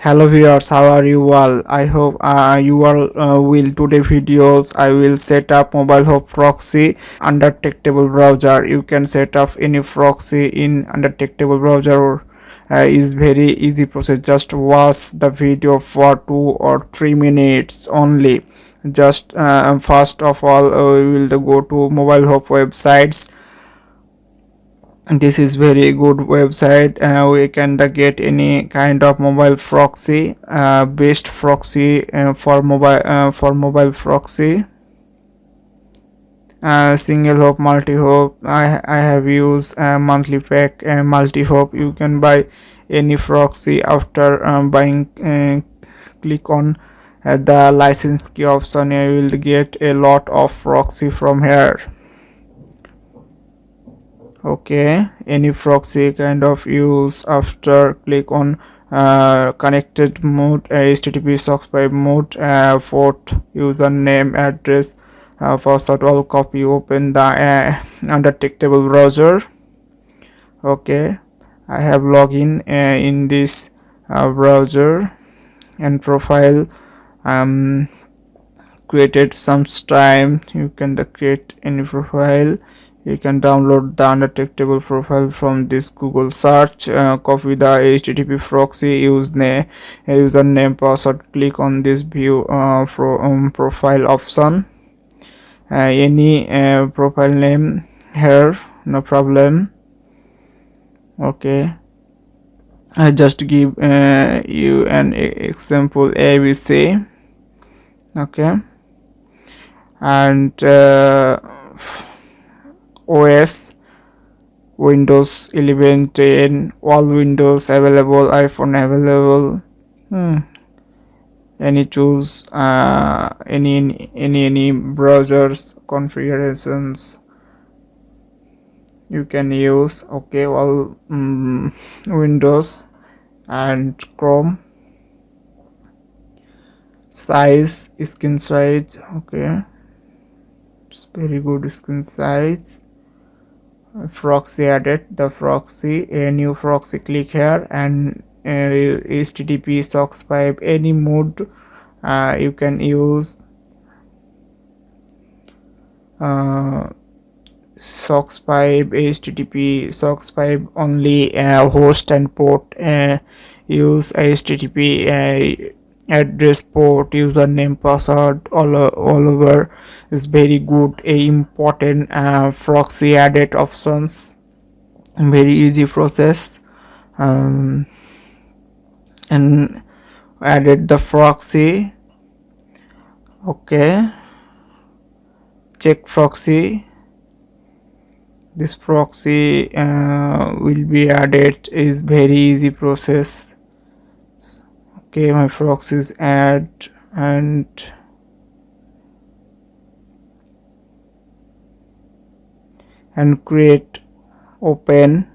Hello viewers, how are you all? I hope you all will. Today videos I will set up MobileHop Proxy Undetectable browser. You can set up any proxy in Undetectable browser. Is very easy process. Just watch the video for 2 or 3 minutes only. Just first of all, we will go to MobileHop websites. This is very good website. We can get any kind of mobile proxy, best proxy for mobile proxy, single hop, multi hop. I have used monthly pack and multi hop. You can buy any proxy after buying. Click on the license key option. You will get a lot of proxy from here. Okay, any proxy kind of use. After click on connected mode, http socks pipe mode, port, username, address, password, all copy. Open the undetectable browser. Okay, I have login in this browser and profile created some time. You can create any profile. You can download the undetectable profile from this Google search. Copy the http proxy, username, password. Click on this view profile option. Any profile name here, no problem. Okay, I just give you an example ABC. Okay, and OS Windows 11, 10, all Windows available, iPhone available. Any choose any browsers configurations you can use. Okay, all Windows and Chrome. Size, screen size. Okay, it's very good screen size. Proxy added, the proxy, a new proxy. Click here and http socks pipe, any mode you can use. Socks pipe, http socks pipe only, host and port. Use http address, port, username, password, all over. Is very good, a important proxy added options. Very easy process. And added the proxy. Okay, check proxy. This proxy will be added. Is very easy process. Okay, my proxy is add and create. Open.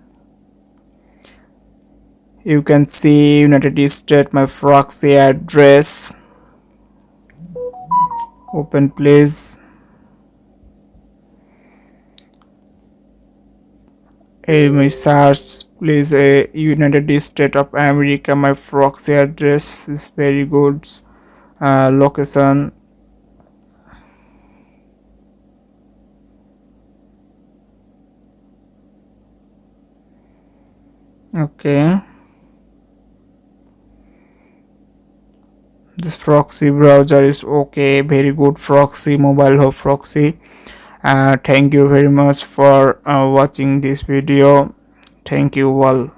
You can see United States, my proxy address. Open please. My search please, United States of America. My proxy address is very good. Location. Okay, this proxy browser is okay, very good proxy, MobileHop Proxy. Thank you very much for watching this video. Thank you all.